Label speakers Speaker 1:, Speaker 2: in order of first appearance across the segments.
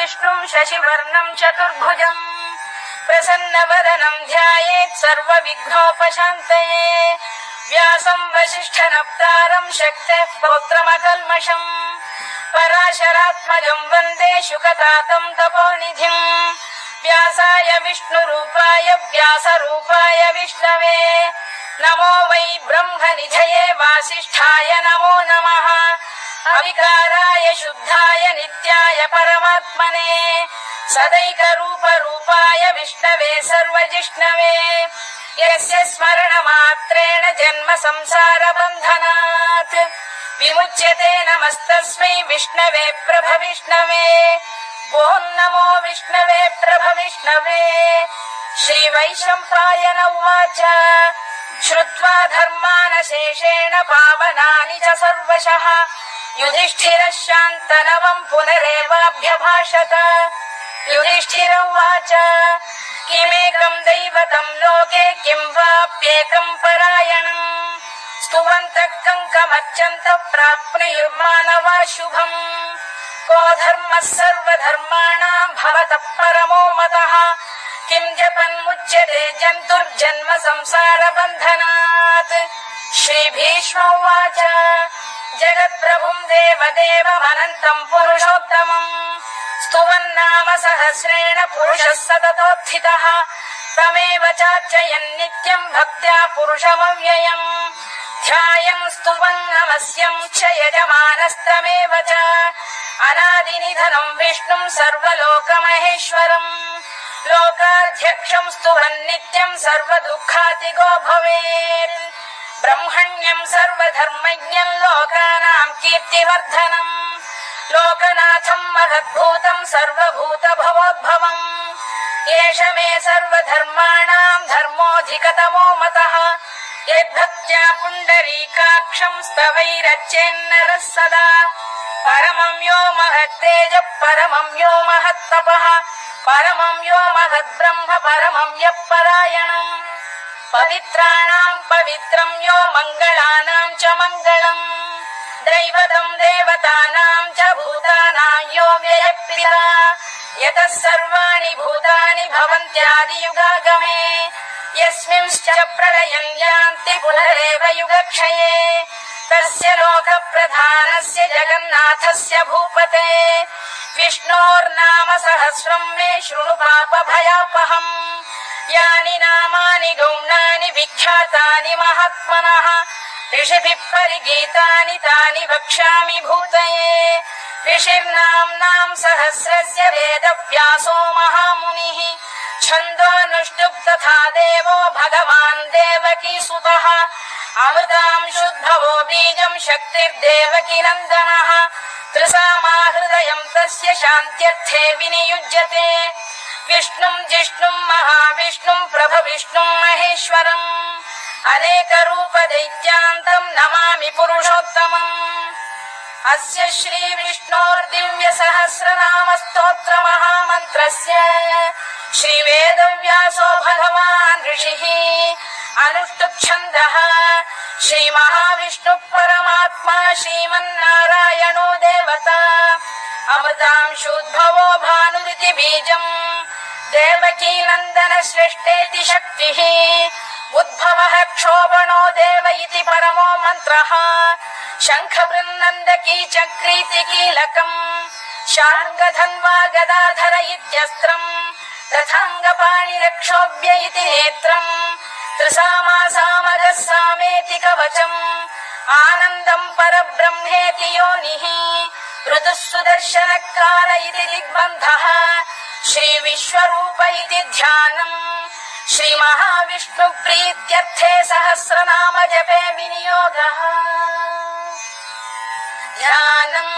Speaker 1: विष्णुं शशिवर्णं चतुर्भुजं प्रसन्नवदनं ध्यायेत् सर्वविघ्नोपशान्तये व्यासं वसिष्ठनप्तारं शक्तेः पौत्रमकल्मषम् पराशरात्मजं वन्दे शुकतातं तपोनिधिं व्यासाय विष्णुरूपाय व्यासरूपाय विष्णवे नमो वै ब्रह्मनिधये वासिष्ठाय नमो नमः अविकाराय शुद्धाय नित्याय परमात्मने सदैकरूपरूपाय विष्णवे सर्वजिष्णवे यस्य स्मरणमात्रेण जन्म संसारबन्धनात् विमुच्यते नमस्तस्मै विष्णवे प्रभविष्णवे ॐ नमो विष्णवे प्रभविष्णवे श्रीवैशम्पायन उवाच श्रुत्वा धर्मानशेषेण पावनानि च सर्वशः युधिष्ठिरः शान्तनवं पुनरेवाभ्यभाषत युधिष्ठिर उवाच किमेकं दैवतं लोके किं वाप्येकं परायणम् स्तुवन्तः कङ्कमर्चन्तः प्राप्नुयुर्मानवा शुभम् को धर्मः सर्वधर्माणां भवतः परमो मतः किं जपन्मुच्यते जन्तुर्जन्म संसारबन्धनात् श्रीभीष्म उवाच जगत्प्रभुं देवदेवमनन्तं पुरुषोत्तमम् स्तुवन्नाम सहस्रेण पुरुषः सततोत्थितः तमेव चार्चयन् नित्यं भक्त्या पुरुषमव्ययम् ध्यायन् स्तुवन् नमस्यं च यजमानस्तमेव च अनादिनिधनं विष्णुं सर्वलोकमहेश्वरम् लोकाध्यक्षं स्तुवन् नित्यं सर्वदुःखातिगो भवेत् ब्रह्मण्यं सर्वधर्मज्ञं लोकानां कीर्तिवर्धनम् लोकनाथं महद्भूतं सर्वभूतभवोद्भवम् एष मे सर्वधर्माणां धर्मोऽधिकतमो मतः यद्भक्त्या पुण्डरीकाक्षं स्तवैरच्चेन्नरः सदा परमं यो महत्तेजः परमं यो महत्तपः परमं यो महद्ब्रह्म परमं यः परायणम् पवित्राणां पवित्रं यो मङ्गलानां च मङ्गलम् दैवतं देवतानां च भूतानां यो व्ययप्रिया यतः सर्वाणि भूतानि भवन्त्यादियुगागमे यस्मिंश्च प्रलयं यान्ति पुनरेव युगक्षये तस्य लोकप्रधानस्य जगन्नाथस्य भूपते विष्णोर्नाम सहस्रं मे शृणु पापभयापहम् यानि नामानि गौणानि विख्यातानि महात्मनः ऋषिभिः परिगीतानि तानि वक्ष्यामि भूतये ऋषिर्नाम्नां सहस्रस्य वेदव्यासो महामुनिः छन्दोऽनुष्टुप् तथा देवो भगवान् देवकीसुतः अमृतां शुद्भवो बीजं शक्तिर्देवकी नन्दनः त्रिसामाहृदयं तस्य शान्त्यर्थे विनियुज्यते विष्णुं जिष्णुं महाविष्णुं प्रभविष्णुं महेश्वरम् अनेकरूपदैत्यान्तं नमामि पुरुषोत्तमम् अस्य श्रीविष्णोर्दिव्यसहस्रनामस्तोत्रमहामन्त्रस्य श्रीवेदव्यासो भगवान् ऋषिः अनुष्टुप्छन्दः श्रीमहाविष्णुः परमात्मा श्रीमन्नारायणो देवता अमृतांशोद्भवो भानुरिति बीजम् देवकी नन्दन श्रेष्ठेति शक्तिः उद्भवः क्षोभणो देव इति परमो मन्त्रः शङ्खबृन्नन्दकी चक्रीति कीलकम् शार्ङ्गधन्वा गदाधर इत्यस्त्रम् रथाङ्गपाणिरक्षोभ्य इति नेत्रम् त्रिसामासामगः सामेति कवचम् आनन्दम् परब्रह्मेति योनिः ऋतुः सुदर्शनकाल इति दिग्बन्धः श्रीविश्वरूप इति ध्यानम् श्रीमहाविष्णुप्रीत्यर्थे सहस्रनाम जपे विनियोगः ध्यानम्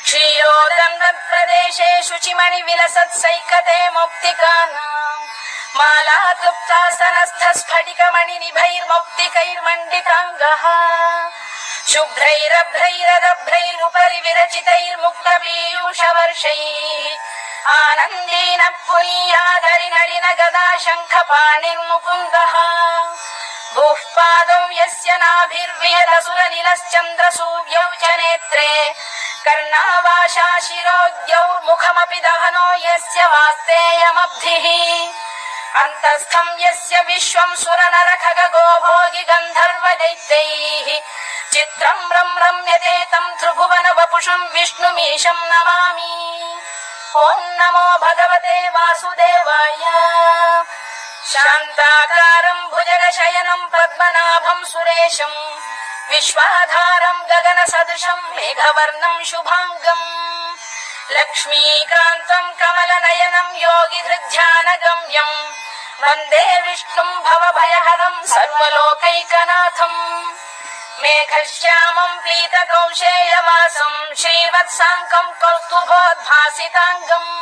Speaker 1: क्षीरोदन्वत्प्रदेशे शुचिमणिविलसत्सैकते मौक्तिकानाम् मालाक्लुप्तासनस्थस्फटिकमणिनिभैर्मौक्तिकैर्मण्डिताङ्गः शुभ्रैरभ्रैरदभ्रैरुपरि विरचितैर्मुक्तपीयूषवर्षैः आनन्देन पुनीयादरिनलिन गदा शङ्खपाणिर्मुकुन्दः भूः पादौ यस्य नाभिर्विहतसुरनिलश्चन्द्रसूर्यौ च नेत्रे कर्णावाशा शिरोद्यौर्मुखमपि दहनो यस्य वास्तेयमब्धिः अन्तस्थं यस्य विश्वं सुरनर खगो भोगि गन्धर्व दैत्यैः चित्रं रम्यते तं त्रिभुवन वपुषं विष्णुमीशं नमामि। ॐ नमो भगवते वासुदेवाय। शान्ताकारं भुजगशयनं पद्मनाभं सुरेशं विश्वाधारं गगनसदृशं मेघवर्णं शुभाङ्गम् लक्ष्मीकान्तं कमलनयनं योगिहृध्यानगम्यं वन्दे विष्णुं भवभयहरं सर्वलोकैकनाथम् मेघश्यामं पीतकौशेयवासं श्रीवत्साङ्कं कौस्तुभोद्भासिताङ्गम्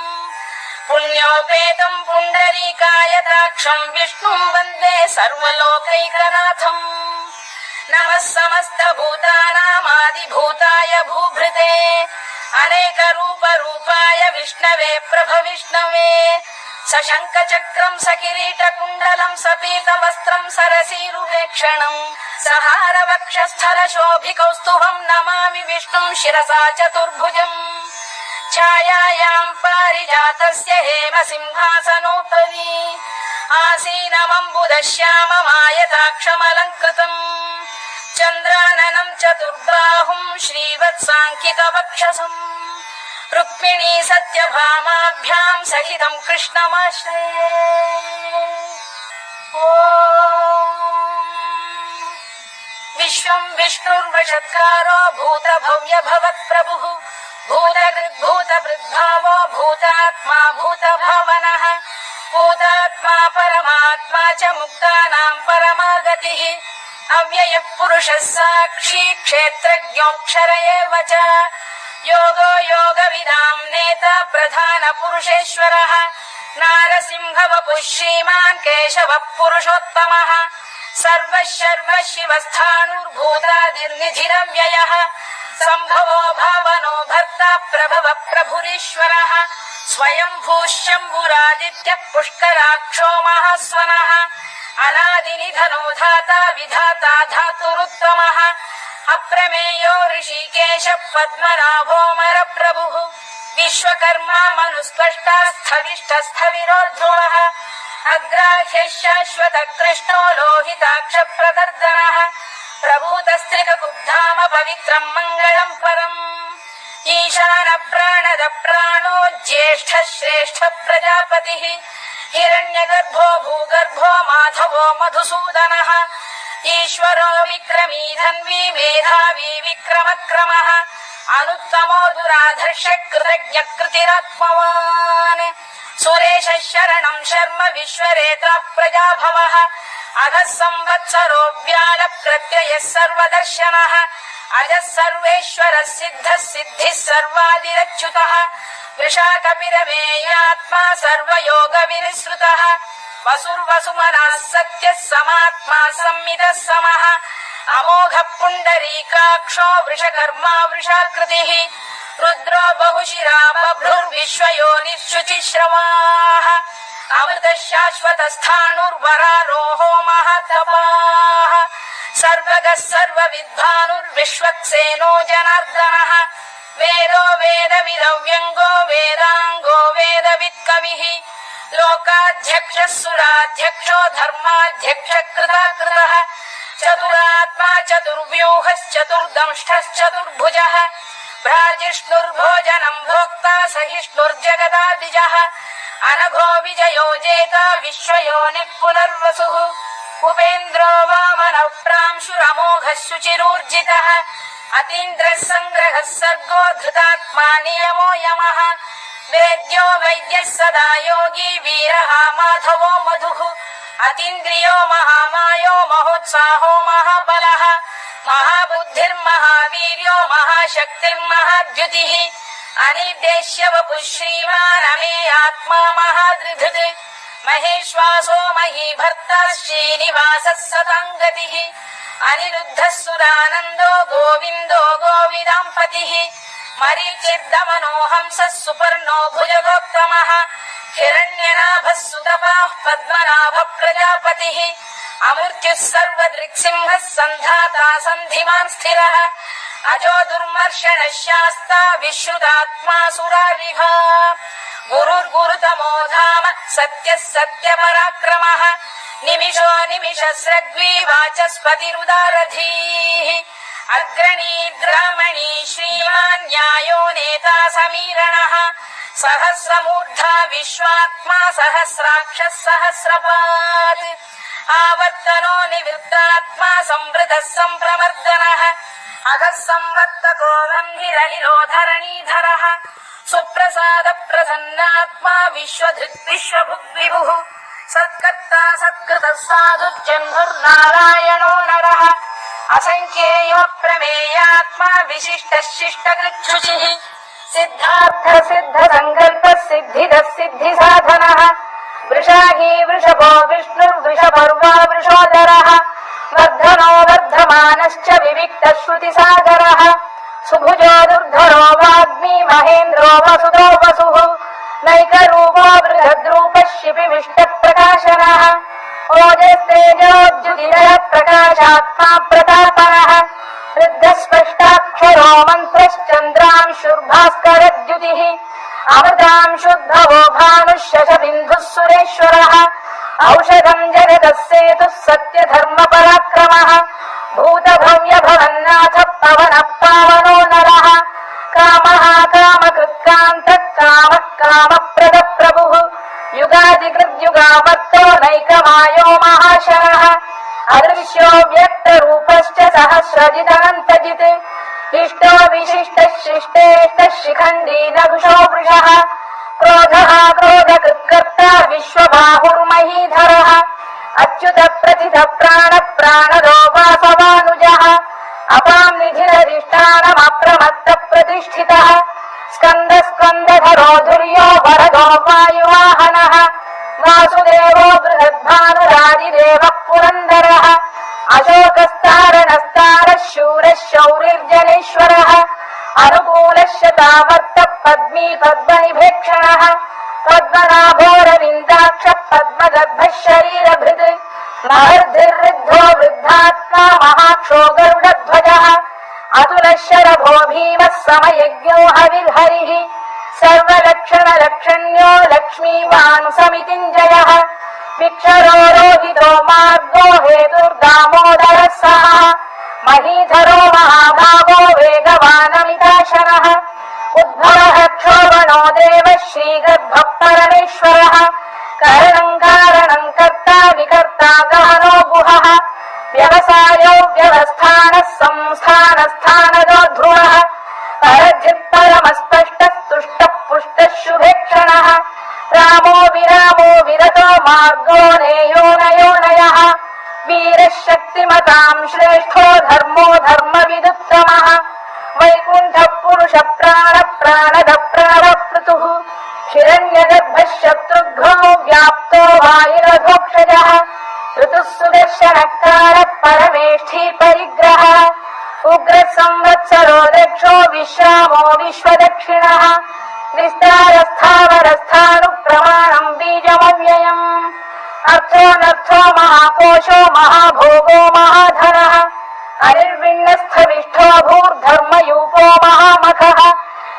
Speaker 1: पुण्योपेतं पुण्डरीकायताक्षं विष्णुं वन्दे सर्वलोकैकनाथम् नमः समस्तभूतानामादिभूताय भूभृते अनेकरूपरूपाय विष्णवे प्रभविष्णवे सशङ्खचक्रं सकिरीटकुण्डलं सपीतवस्त्रं सरसीरुपेक्षणं सहारवक्षस्थलशोभिकौस्तुभं नमामि विष्णुं शिरसा चतुर्भुजम् छायायां पारिजातस्य हेमसिंहासनोपरि आसीनमम्बुदश्याममायताक्षमलङ्कृतम् चन्द्राननं चतुर्बाहुं श्रीवत्साङ्कितवक्षसम् रुक्मिणी सत्यभामाभ्यां सहितं कृष्णमाश्रये। विश्वं विष्णुर्वषत्कारो भूतभव्य भवत्प्रभुः भूतकृद्भूतभृद्भावो भूतात्मा भूतभावनः भूतात्मा परमात्मा च मुक्तानां परमागतिः अव्ययः पुरुषः साक्षी क्षेत्रज्ञोऽक्षर एव च योगो योगविदां नेता प्रधानपुरुषेश्वरः नारसिंहवपुः श्रीमान् केशवः पुरुषोत्तमः सर्वः शर्वः शिवस्थाणुर्भूतादिर्निधिरव्ययः सम्भवो भावनो भर्ता प्रभव प्रभुरीश्वरः स्वयंभूः शम्भुरादित्यः पुष्कराक्षो महास्वनः अनादिनिधनो धाता विधाता धातुरुत्तमः अप्रमेयो ऋषिकेश पद्मनाभोमर प्रभुः विश्वकर्मा मनुस्पष्टा स्थविष्ठस्थविरो ध्रुवः अग्राह्यः शाश्वत कृष्णो लोहिताक्ष प्रदर्दनः प्रभूतस्त्रिककुब्धाम पवित्रं मङ्गलं परम् ईशान प्राणद प्राणो ज्येष्ठ श्रेष्ठ प्रजापतिः हिरण्यगर्भो भूगर्भो माधवो मधुसूदनः ईश्वरो विक्रमी धन्वी मेधावी विक्रमक्रमः अनुत्तमो दुराधर्ष कृतज्ञ कृतिरात्मवान् सुरेशः शरणं शर्म विश्वरेता प्रजाभवः अधः संवत्सरो व्याल प्रत्ययः सर्वदर्शनः अजः सर्वेश्वरः सिद्धः सिद्धिः सर्वादिरच्युतः वृषाकपिरमेयात्मा सर्वयोगविनिसृतः वसुर्वसुमनः सत्यः समात्मा संमितः समः अमोघः पुण्डरीकाक्षो वृषकर्मा वृषाकृतिः रुद्रो बहुशिरा बभ्रुर्विश्वयोनिः शुचिश्रवाः अमृतः शाश्वतस्थाणुर्वरारोहो महातपाः सर्वगः सर्वविद्भानुर्विश्वक्सेनो जनार्दनः वेदो वेदविदव्यङ्गो वेदाङ्गो वेदवित्कविः लोकाध्यक्षः सुराध्यक्षो धर्माध्यक्ष कृताकृतः चतुरात्मा चतुर्व्यूहश्चतुर्दंष्टश्चतुर्भुजः भ्राजिष्णुर्भोजनं भोक्ता सहिष्णुर्जगदादिजः अनघो विजयो जेता विश्वयोनिः पुनर्वसुः उपेन्द्रो वामनः प्रांशुरमोघः शुचिरूर्जितः अतीन्द्रः सङ्ग्रहः सर्गो धृतात्मा नियमो यमः वेद्यो वैद्यः सदा योगी वीरः माधवो मधुः अतीन्द्रियो महामायो महोत्साहो महाबलः महाबुद्धिर्महावीर्यो महाशक्तिर्महाद्युतिः अनिर्देश्य वपुः श्रीमान् अमेयात्मा महाधृधृत् महेश्वासो महीभर्ता श्रीनिवासः सताङ्गतिः अनिरुद्धः सुरानन्दो गोविन्दो गोविदाम्पतिः मरीचिर्दमनो हंसः सुपर्णो भुजगोत्तमः हिरण्यनाभः सुतपाः पद्मनाभः प्रजापतिः अमृत्युः सर्वदृक्सिंहः सन्धाता सन्धिमान् स्थिरः अजो दुर्मर्षण शास्ता विश्रुतात्मा सुरारिः गुरुर्गुरुतमो धाम सत्यः सत्यपराक्रमः निमिषो निमिषस्रग्वी वाचस्पतिरुदारधीः अग्रणी श्रीमान् न्यायो नेता समीरणः सहस्रमूर्धा विश्वात्मा सहस्राक्षः सहस्रपात् आवर्तनो निवृत्तात्मा संवृतः सम्प्रमर्दनः अधः संवर्तको वह्निरनिरोधरणीधरः सुप्रसाद प्रसन्नात्मा विश्वधृक् विश्वभुक् विभुः सत्कर्ता सत्कृतः साधुर्जन्मुर्नारायणो नरः असंख्येयो प्रमेयात्मा विशिष्टः शिष्टकृच्छुचिः सिद्धार्थ सिद्ध संकल्प सिद्धिदः सिद्धि साधनः वृषाही वृषभो विष्णुर्वृषपर्वा वृषोदरः वर्धनो वर्धमानश्च विविक्तः श्रुतिसागरः सुभुजो दुर्धरो वाग्मी महेन्द्रो वसुदो वसुः नैकरूपो बृहद्रूपः शिपिविष्टप्रकाशनः ओजस्तेजोज्जुतिरः प्रकाशात्मा प्रतापनः वृद्धस्पष्टाक्षरो मन्त्रश्चन्द्रांशुर्भास्करद्युतिः अमृतांशुद्भवो भानुः शशबिन्दुः सुरेश्वरः औषधम् जगतः सेतुः सत्यधर्मपराक्रमः भूतभव्यभवन्नाथ पवनः पावनो नरः कामः कामकृत्कान्तः कामः कामप्रदः प्रभुः युगादिकृद्युगावर्तो नैकमायो महाशनः अदृश्यो व्यक्तरूपश्च सहस्रजिदनन्तजित् इष्टो विशिष्टः शिष्टेष्टः शिखण्डी नभुषो वृषः क्रोधः क्रोधकृत्कर्ता विश्वबाहुर्महीधरः अच्युत प्रथित प्राण प्राणदो वासवानुजः अपां निधिरधिष्ठानमप्रमत्त प्रतिष्ठितः स्कन्द स्कन्दधरो धुर्यो वरदो वायुवाहनः वासुदेवो बृहद्भानुरादिदेवः पुरन्दरः अशोकस्तारणस्तारः शूरः शौरिर्जनेश्वरः अनुकूलः शतावर्तः पद्मी पद्मनिभेक्षणः पद्मनाभोरविन्दाक्षः पद्मगर्भः शरीरभृत् महर्धिर्वृद्धो वृद्धात्मा महाक्षो गरुडध्वजः अतुलः शरभो भीमः समयज्ञो हविर्हरिः सर्वलक्षणलक्षण्यो लक्ष्मीवान् समितिञ्जयः विक्षरो रोहितो मार्गो हेतुर्दामोदरः सः महीधरो महाभागो वेगवानमिताशनः उद्भवः क्षोभणो देवः श्रीगर्भः परमेश्वरः कारणम् कारणम् कर्ता विकर्ता गहनो गुहः व्यवसायो व्यवस्थानः संस्थानस्थानदो ध्रुवः परधिः परमस्पष्टः तुष्टः पुष्टः शुभेक्षणः रामो विरामो विरतो मार्गो नेयो नयोनयः वीरः शक्तिमताम् श्रेष्ठो धर्मो धर्मविदुत्तमः वैकुण्ठः पुरुष प्राण प्राणद प्राणपृतुः हिरण्यगर्भः शत्रुघ्नो व्याप्तो वायुरधोक्षजः ऋतुः सुदर्शनकारः परमेष्ठी परिग्रहः उग्रः संवत्सरो दक्षो विश्रामो विश्वदक्षिणः विस्तारस्थावरस्थानुप्रमाणम् बीजमव्ययम् अर्थोऽनर्थो महाकोशो महाभोगो महाधनः अनिर्विण्णस्थविष्ठो भूर्धर्मयूपो महामखः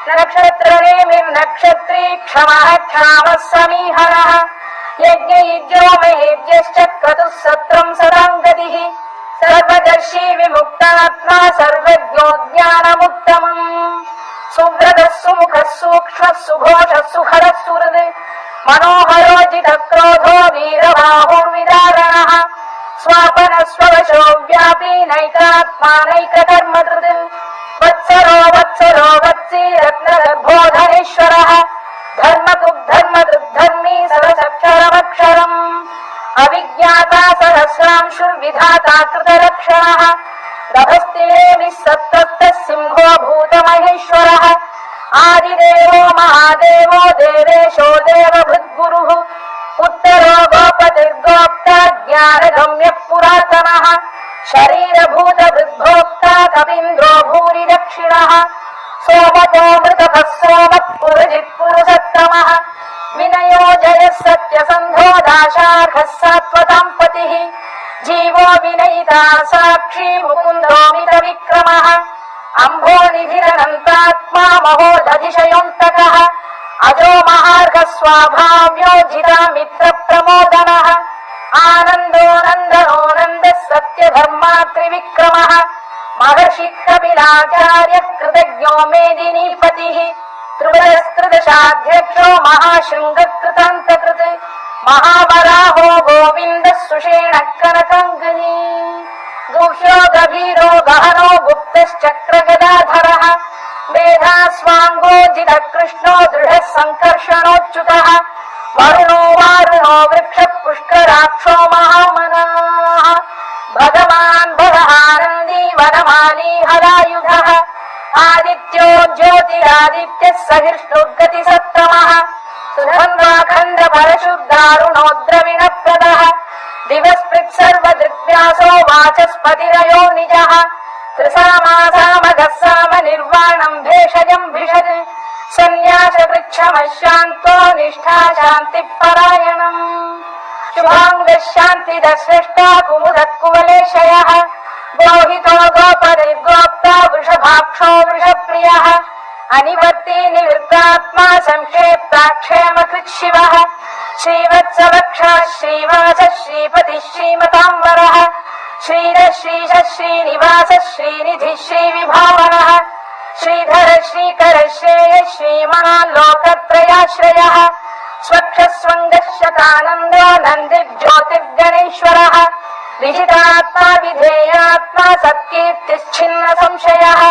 Speaker 1: नक्षत्रनेमिर्नक्षत्री क्षमः क्षामः समीहनः यज्ञयुज्यो महेज्यश्च क्रतुः सत्रम् सदाम् गतिः सर्वदर्शी विमुक्तात्मा सर्वज्ञो ज्ञानमुत्तमम् सुव्रतः सुमुखः सूक्ष्मः सुघोषः सुखरः सुहृद् मनोहरोजितः क्रोधो वीरबाहुर्विदारणः स्वापनः स्ववशो व्यापी नैकात्मा नैकधर्मकृत् वत्सरो वत्सरो वत्सी रत्नगर्भोधनेश्वरः धर्मकृद्धर्मी सरसक्षरमक्षरम् अविज्ञाता सहस्रांशुर्विधाता कृतरक्षणः गभस्तिरेभिः सत्तस्तः सिंहो भूतमहेश्वरः आदिदेवो महादेवो देवेशो देवभृद्गुरुः उत्तरो गोपतिर्गोप्ता ज्ञानगम्यः पुरातनः शरीरभूतभृद्भोक्ता कवीन्द्रो भूरि दक्षिणः सोमतो मृतपः सोमः पुरुजित् पुरुषत्तमः विनयो जयः सत्यसन्धो दाशार्हः सात्वताम् पतिः जीवो विनयिता साक्षी मुकुन्दो मितविक्रमः अम्भ निधिरनन्तात्मा महोदधिशयोऽन्तकः अजो महार्घ स्वाभाव्योजिता मित्र प्रमोदनः आनन्दो नन्दनो नन्दः सत्यधर्मा त्रिविक्रमः महर्षि कपिलाचार्य कृतज्ञो मेदिनीपतिः त्रिपुरस्त्रिदशाध्यक्षो महाशृङ्गकृतान्तकृत् महावराहो गोविन्दः सुषेण कनकाङ्गनी गुह्यो गभीरो गहनो गुप्तश्चक्रगदाधरः मेधास्वाङ्गोजित कृष्णो दृढः सङ्कर्षणोच्युतः वरुणो वारुणो वृक्ष पुष्कराक्षो महामनाः भगवान् भगवानन्दी वनमाली हलायुधः आदित्यो ज्योतिरादित्यः सहिष्णुर्गतिसत्तमः सुधन्वाखण्ड परशुद्धारुणो द्रविणप्रदः दिवस्पृक् सर्वदृग्व्यासो वाचस्पतिरयो निजः त्रिसामासामघः साम निर्वाणम् भेषजम् भिषज सन्न्यासवृक्षमशान्तो निष्ठा शान्तिपरायणम् शुभाङ्गः शान्तिदः सृष्टा कुमुदः कुवलेशयः गोहितो गोपरिर्गोप्ता वृषभाक्षो वृषप्रियः अनिवर्ती निवृत्तात्मा संक्षेप्ताक्षेमकृत् शिवः श्रीवत्सवक्षः श्रीवासः श्रीपतिः श्रीमताम्बरः श्रीधः श्रीशः श्रीनिवासः श्रीनिधिः श्रीविभावनः श्रीधर श्रीकर श्रेयः श्रीमान् लोकत्रयाश्रयः स्वक्षस्वङ्गः शतानन्दो नन्दिर्ज्योतिर्गणेश्वरः विजितात्मा विधेयात्मा सत्कीर्तिश्छिन्न संशयः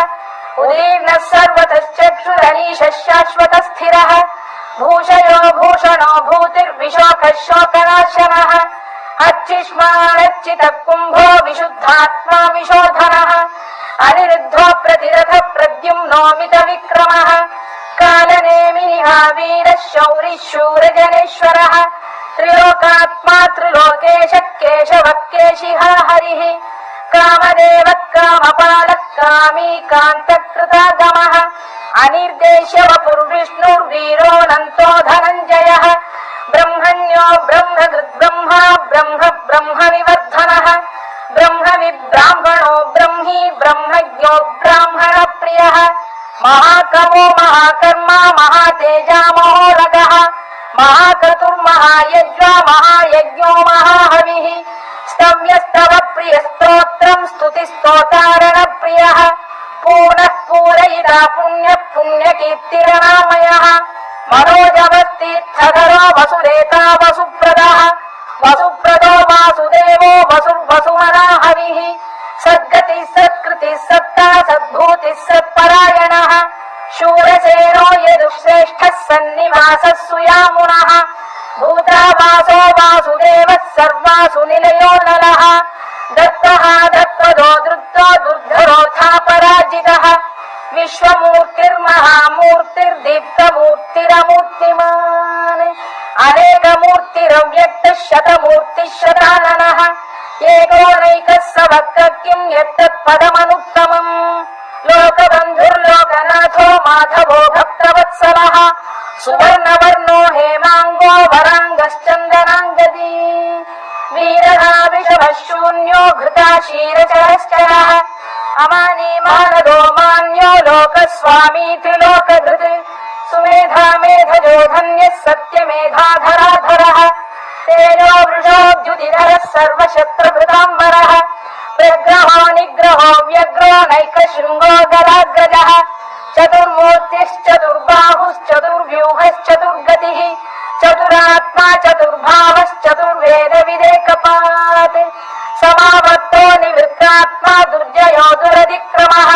Speaker 1: उदीर्णः सर्वतश्चक्षुरनीशः शाश्वतस्थिरः भूषयो भूषणो भूतिर्विशोकः शोकनाशनः अर्चिष्मानर्चितः कुम्भो विशुद्धात्मा विशोधनः अनिरुद्धो प्रतिरथ प्रद्युम्नोमित विक्रमः कालनेमिनिः वीरः शौरिः शूरजनेश्वरः त्रिलोकात्मा त्रिलोकेशः केशवः केशिः हरिः कामदेवः कामपालः कामी कान्तकृतागमः अनिर्देश्य वपुर्विष्णुर्वीरोऽनन्तो धनञ्जयः ब्रह्मण्यो ब्रह्मकृद्ब्रह्मा ब्रह्म ब्रह्मविवर्धनः ब्रह्मविब्राह्मणो ब्रह्मी ब्रह्मज्ञो ब्राह्मणप्रियः महाकवो महाकर्मा महातेजा महोरगः महाक्रतुर्महायज्वा महायज्ञो महाहविः स्तव्यस्तव प्रियस्तोत्रम् स्तुतिस्तोतारणप्रियः पूर्णः पूरयिता पुण्यः पुण्यकीर्तिरनामयः मनोजवस्तीर्थधरो वसुरेता वसुप्रदः वसुप्रदो वासुदेवो वसुर्वसुमनाहविः सद्गतिः सत्कृतिः सत्ता सद्भूतिः सत्परायणः शूरसेनो यदुश्रेष्ठः सन्निवासः सुयामुनः भूतावासो वासुदेवः सर्वासु निलयो नलः दत्तः दत्तदो दृप्तो दुर्धरोऽथापराजितः विश्वमूर्तिर्महामूर्तिर्दीप्तमूर्तिरमूर्तिमान् अनेकमूर्तिरव्यक्तः शतमूर्तिः शताननः एकोनैकः स वक्र किम् यत्तत्पदमनुत्तमम् लोकबन्धुर्लोकनाथो माधवो भक्तवत्सलः सुवर्णवर्णो हेमाङ्गो वराङ्गश्चन्दनाङ्गदी वीरः विषमः शून्यो घृता क्षीरचरश्चरः अमानी मानदो मान्यो लोकस्वामी त्रिलोकधृत् सुमेधा मेधजो धन्यः सत्यमेधाधराधरः तेजो वृषोद्युतिधरः सर्वशस्त्रभृताम्बरः प्रग्रहो निग्रहो व्यग्रो नैकशृङ्गो गदाग्रजः चतुर्मूर्तिश्चतुर्बाहुश्चतुर्व्यूहश्चतुर्गतिः चतुरात्मा चतुर्भावश्चतुर्वेदविदेकपात् समावर्तो निवृत्तात्मा दुर्जयो दुरधिक्रमः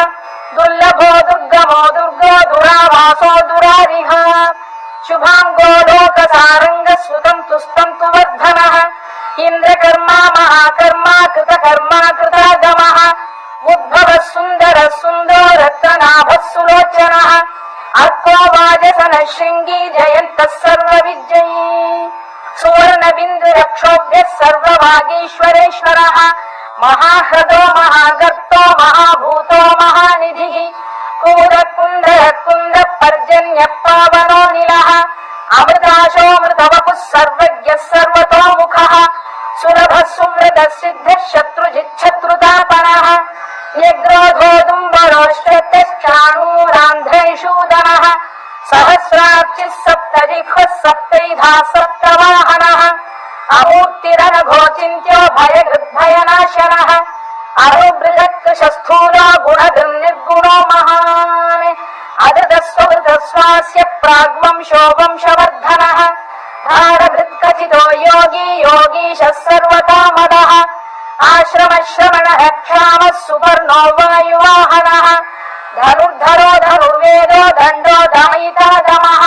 Speaker 1: दुर्लभो दुर्गमो दुर्गो दुरावासो दुरारिः शुभाङ्गो लोकसारङ्गः सुतन्तु स्तन्तु वर्धनः इन्द्रकर्मा महाकर्मा कृतकर्मा कृतागमः उद्भवः सुन्दरः सुन्दरो रत्ननाभः सुलोचनः अर्को वाजसनः शृङ्गी जयन्तः सर्वविजयी सुवर्णबिन्दुरक्षोभ्यः सर्वभागीश्वरेश्वरः महाह्रदो महागर्तो महाभूतो महानिधिः कूरकुन्दः कुन्दः पर्जन्यः पावनोऽनिलः अमृताशोऽमृतवपुः सर्वज्ञः सर्वतोमुखः सुलभः सुमृतः सिद्धः शत्रुजिच्छत्रुतापनः न्यग्रोधो दुम्बरो श्रद्धश्चा జిహ్వ సప్తైధా సప్తవాహనః అమూర్తిరనఘోచింత్యో భయనాశనః అరుబృహత్కృశస్థూలో గుణనిర్గుణో మహాన్ అదృతస్వృతస్వాస్య ప్రాగ్వంశో వంశవర్ధనః భారభృత్కథితో యోగి యోగీశः సర్వకామదః ఆశ్రమశ్రవణః క్షామः సుపర్ణో వాయువాహనః ధనుర్ధరో ధనుర్వేదో దండో దమయితా దమః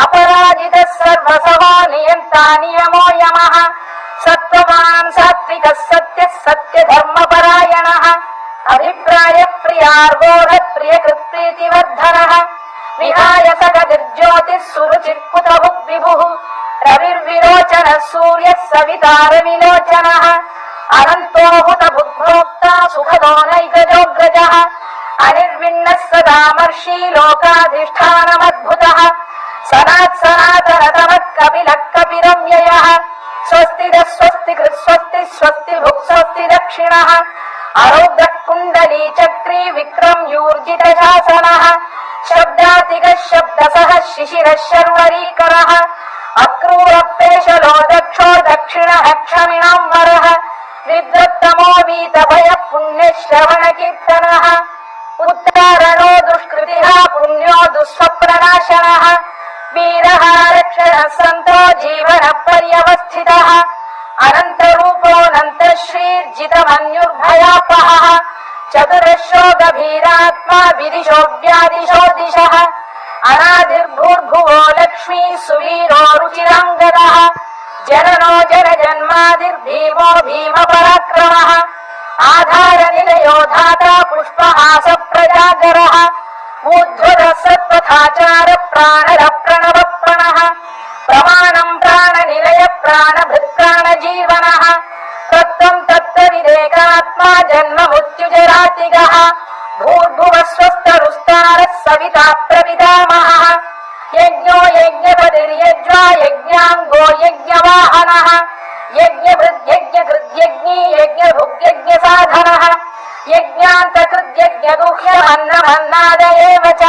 Speaker 1: అపరాజితः సర్వసవా నియంతా నియమో యమః సత్వవాన్ సాత్వికः సత్యः సత్యధర్మపరాయణः అభిప్రాయ ప్రియార్గోఢ ప్రియకృత్ప్రీతివర్ధనः విహాయ సగతిర్జ్యోతిः సురుచిర్కుతభుక్ విభుః రవిర్విరోచనः సూర్యः సవితార విలోచనः అనంతో హుతభుగ్భోక్తా సుఖదో నైకజోగ్రజः అనిర్విణ్ణः సదామర్షి లోకాధిష్టానమద్భుతः సనాతనతమః కపిలః కపిరవ్యయः స్వస్తిదః స్వస్తికృత్ స్వస్తి స్వస్తిభుక్ స్వస్తి దక్షిణः అరౌద్రః కుండలీ చక్రీ విక్రమ్యూర్జిత శాసనः శబ్దాతిగः శబ్దసః శిశిరः శర్వరీకరः అక్రూరప్రేషలో దక్షో దక్షిణः క్షమిణాంబరः విద్వత్తమో వీతభయ పుణ్యశ్రవణ కీర్తనः ఉత్తారణో దుష్కృతిః పుణ్యో దుస్వప్ననాశనः వీరः రక్షణः సంతో జీవన పర్యవస్థితः అనంతరూపోऽనంతశ్రీర్జితమన్యుర్భయాపహः చతురశ్రో గభీరాత్మా విదిశో వ్యాదిశో దిశः అనాదిర్భూర్భువో లక్ష్మీ సువీరో రుచిరాంగదः జననో జనజన్మాదిర్భీమో భీమ పరాక్రమः ఆధార నిలయో ధాతా పుష్పహాస ప్రజాగరः ఊర్ధ్వద సత్పథాచార ప్రాణర ప్రణవ ప్రణః ప్రమాణం ప్రాణ నిలయ ప్రాణభృత్ ప్రాణ జీవనః తత్వం తత్వవిదేకాత్మా జన్మ మృత్యుజరాతిగః భూర్భువః స్వస్తరుస్తారः సవితా ప్రపితామహः యజ్ఞో యజ్ఞపతిర్యజ్వా యజ్ఞాంగో యజ్ఞవాహనः యజ్ఞభృద్యజ్ఞకృద్యజ్ఞీ యజ్ఞభుగ్యజ్ఞ సాధనः యజ్ఞాంతకృద్యజ్ఞదుహ్యమన్నమన్నాదయేవ చ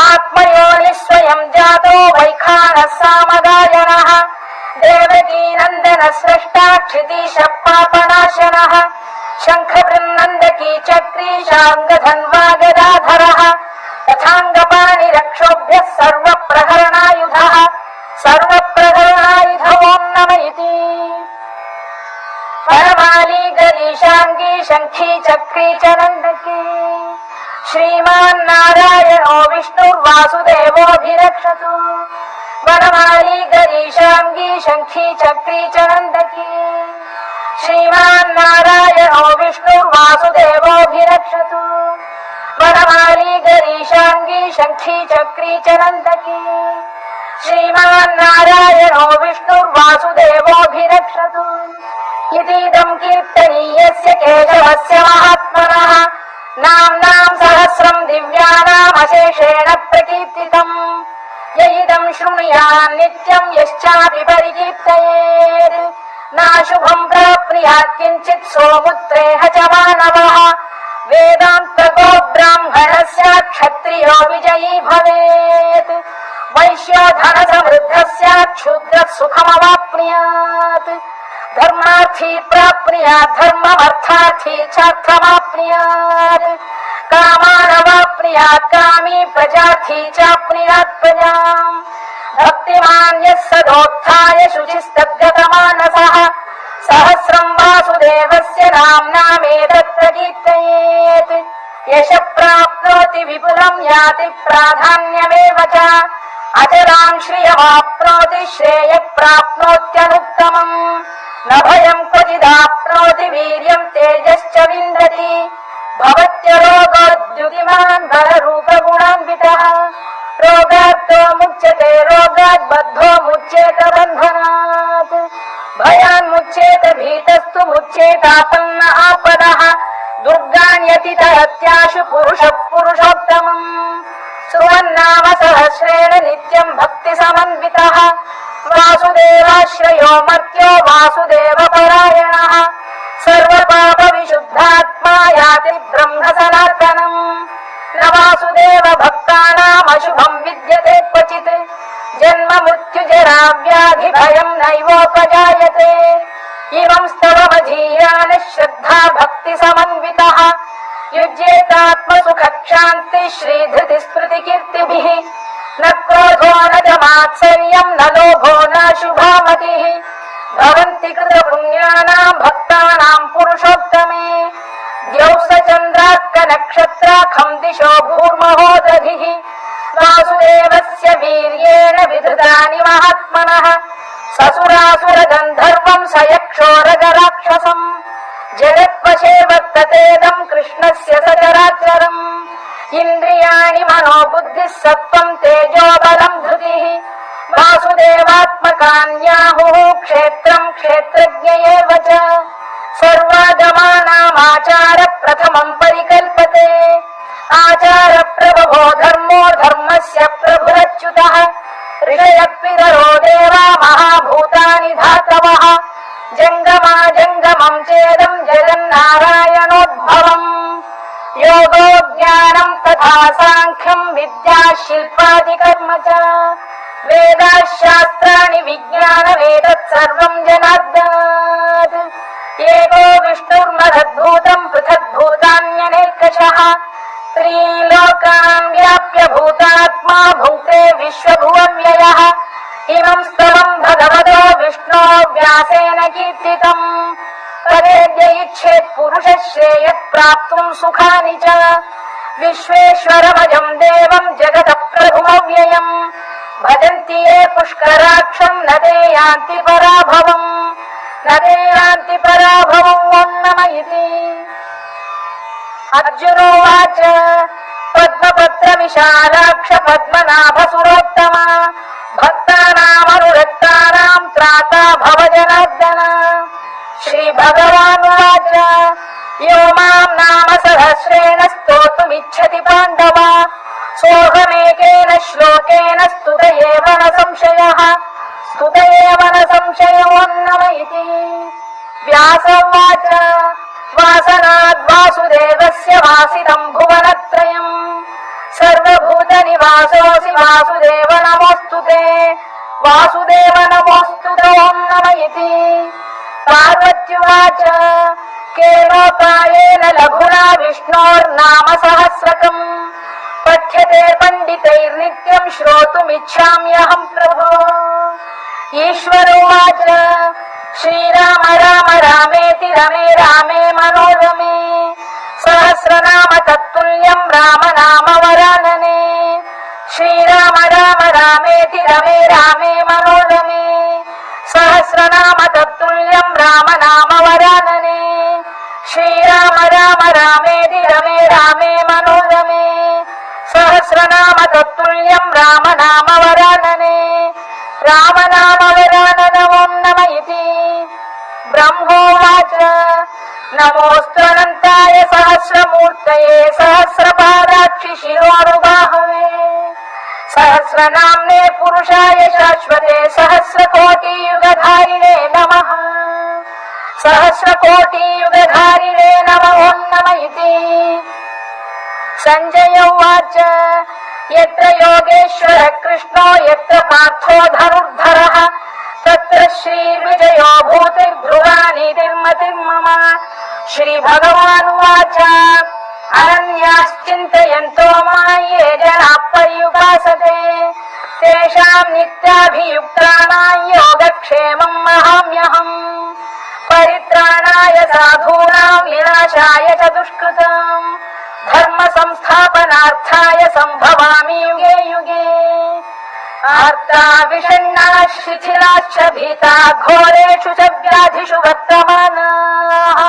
Speaker 1: ఆత్మయోని స్వయం జాతో వైఖానः సామగాయనः దేవకీనందన స్రష్టా క్షితీశ పాపనాశనः శంఖబృన్నందకీ చక్రీ శాంగధన్వా గదాధరः తథాంగపాణిరక్షోభ్యः సర్వప్రహరణాయుధः సర్వప్రహరణాయుధ ఓం నమ ఇతి వనమాలి గరీశాంగీ శంఖీ చక్రీ చ నందకీ శ్రీమాన్నారాయణో విష్ణుర్వాసుదేవోభిరక్షతు వనమాలి గరీశాంగీ శంఖీ చక్రీ చ నందకీ శ్రీమాన్నారాయణో విష్ణుర్వాసుదేవోభిరక్షతు వనమాలి గరీశాంగీ శంఖీ చక్రీ చ నందకీ శ్రీమాన్నారాయణో విష్ణుర్వాసుదేవోభిరక్షతు ఇదం కీర్తనీయస్య కేశవస్య మహాత్మనః నామ్నాం సహస్రం దివ్యానామశేషేణ ప్రకీర్తితం యయిదం శృణుయాన్ నిత్యం యశ్చాపి పరికీర్తయేత్ నాశుభం ప్రాప్నుయాత్ కించిత్ సోముత్రేహ చ మానవః వేదాంతకో బ్రాహ్మణస్య క్షత్రియో విజయీ భవేత్ వైశ్యో ధన సమృద్ధస్య క్షుద్రః సుఖమవాప్నుయాత్ ధర్మార్థీ ప్రాప్నుయాత్ ధర్మమర్థార్థీ చార్థమాప్నుయాత్ కామానవాప్నుయాత్ కామీ ప్రజార్థీ చాప్నుయాత్ ప్రజాం భక్తిమాన్ యః సదోత్థాయ శుచిస్తద్గతమానసః సహస్రం వాసుదేవస్య నామ్నామేతత్ ప్రకీర్తయేత్ యశ ప్రాప్నోతి విపులం యాతి ప్రాధాన్యమేవ చ అచరాం శ్రియమాప్నోతి శ్రేయ ప్రాప్నోత్యనుత్తమం న భయం క్వచిదాప్నోతి వీర్యం తేజశ్చ విందతి భవత్యరోగోద్యుతిమాన్ బలరూపగుణాన్వితః రోగాత్తో ముచ్యతే రోగాత్ బద్ధో ముచ్యేత బంధనాత్ భయాన్ముచ్యేత భీతస్తు ముచ్యేతాపన్న ఆపదః దుర్గాన్యతితరత్యాశు పురుషోత్తమం శృణ్వన్నామ సహస్రేణ నిత్యం భక్తి సమన్వితః వాసుదేవాశ్రయో మర్త్యో వాసుదేవ పరాయణః సర్వపాప విశుద్ధాత్మా యాతి బ్రహ్మ సనాతనం న వాసుదేవ భక్తానాం అశుభం విద్యతే క్వచిత్ జన్మ మృత్యుజరా వ్యాధి భయం నైవోపజాయతే. ఇవం స్తవమధీయాన శ్రద్ధా భక్తి సమన్వితః యుజ్యేతాత్మసుఖక్షాంతి శ్రీధృతి స్మృతి కీర్తిభిః. న క్రోధో న చ మాత్సర్యం న లోభో న శుభామతిః. భవంతి కృత పుణ్యానాం భక్తానాం పురుషోత్తమే. ద్యౌః చంద్రార్క నక్షత్రాఖం దిశో భూర్మహో దధిః. వాసుదేవస్య వీర్యేణ విధృతాని మహాత్మనః. ససురాసుర గంధర్వం సయక్షోరగ రాక్షసం. జగత్వశే వర్తతేదం కృష్ణస్య సచరాచరం. ఇంద్రియాణి మనోబుద్ధిః సత్వం తేజో బలం ధృతిః. వాసుదేవాత్మకాన్యాహుః క్షేత్రం క్షేత్రజ్ఞ ఏవ చ. సర్వాగమానామాచార ప్రథమం పరికల్పతే. ఆచార ప్రభవో ధర్మో ధర్మస్య ప్రభురచ్యుతః. ఋషయః పితరో దేవా మహాభూతాని ధాతవః. జంగమా జంగమం చేదం జగన్నారాయణోద్భవం. యోగో జ్ఞానం తథా సాంఖ్యం విద్యా శిల్పాది కర్మ చ. వేదాశాస్త్రాణి విజ్ఞానమేతత్ సర్వం జనార్దనాత్. ఏకో విష్ణుర్మహద్భూతం పృథగ్భూతాన్యనేకశః. త్రీలోకాన్ వ్యాప్య భూతాత్మా భుంక్తే విశ్వభువవ్యయః. ఇమం స్తవం భగవతో విష్ణో వ్యాసేన కీర్తితం. పదేద్య ఇచ్చేత్ పురుష శ్రేయః ప్రాప్తుం సుఖాని చ. విశ్వేశ్వరమజం దేవం జగతః ప్రభుమవ్యయం. భజంతి ఏ పుష్కరాక్షం నదే యాంతి పరాభవం. నదే యాంతి పరాభవం. ఓం నమ ఇతి. అర్జునోవాచ పద్మపత్ర విశాలాక్ష పద్మనాభ సురోత్తమ. భక్తానామనురక్తానాం త్రాతా భవ జనార్దన. శ్రీ భగవానువాచ యో మాం నామ సహస్రేణ స్తోతుమిచ్చతి పాండవ. సోహమేకేన శ్లోకేన స్తుత ఏవ న సంశయః. స్తుత ఏవ న సంశయో. నమ ఇతి. వ్యాసోవాచ వాసనాద్ వాసుదేవస్య వాసితం భువనత్రయం. సర్వభూత నివాసోసి వాసుదేవ నమోస్తుతే. వాసుదేవ నమోస్తుతే. ఓం నమ ఇతి. పార్వత్యువాచ కేనోపాయేన లఘునా విష్ణోర్నామ సహస్రకం. పఠ్యతే పండితైర్నిత్యం శ్రోతుమిచ్ఛామ్యహం ప్రభో. ఈశ్వరోవాచ శ్రీరామ రామ రామేతి రమే రామే మనోరమే. సహస్రనామ తత్తుల్యం రామ నామ వరాననే. శ్రీరామ రామ రామేతి రమే రామే మనోరమే. సహస్రనామ తత్తుల్యం రామ నామ వరాననే. శ్రీరామ రామ రామేతి రమే రామే మనోరమే. సహస్రనామ తత్తుల్యం రామ నామ వరాననే. రామనామ వరానన. ఓం నమ ఇతి. బ్రహ్మోవాచ నమోऽస్త్వనంతాయ సహస్రమూర్తయే సహస్రపాదాక్షి శిరోరుబాహవే. సహస్రనామ్నే పురుషాయ శాశ్వతే సహస్రకోటియుగధారిణే నమః. సహస్రకోటియుగధారిణే నమః. ఓం నమ ఇతి. సంజయ ఉవాచ యత్ర యోగేశ్వర కృష్ణో యత్ర పార్థో ధనుర్ధరః. తత్ర శ్రీర్విజయో భూతిర్ధ్రువానిధిర్మతిర్మమ. శ్రీభగవానువాచ అనన్యాశ్చింతయంతో మాయే జనాః పర్యుపాసతే. తేషాం నిత్యాభియుక్తానాం యోగక్షేమం మహామ్యహం. పరిత్రాణాయ సాధూనాం వినాశాయ చ దుష్కృతాం. ధర్మ సంస్థాపనార్థాయ సంభవామి యుగే యుగే. ఆర్తా విషణ్ణా శిథిలాశ్చ భీతా ఘోరేషు చ వ్యాధిషు వర్తమానాః.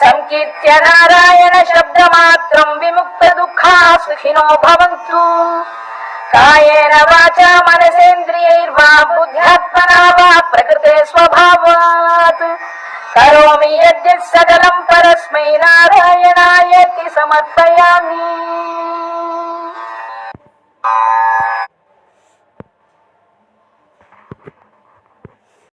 Speaker 1: సంకీర్త్య నారాయణ శబ్దమాత్రం విముక్త దుఃఖాః సుఖినో భవంతు. కాయేన వాచా మనసేంద్రియైర్వా బుద్ధ్యాత్మనా వా ప్రకృతే స్వభావాత్. కరోమి యద్యత్ సకలం పరస్మై నారాయణాయేతి సమర్పయామి.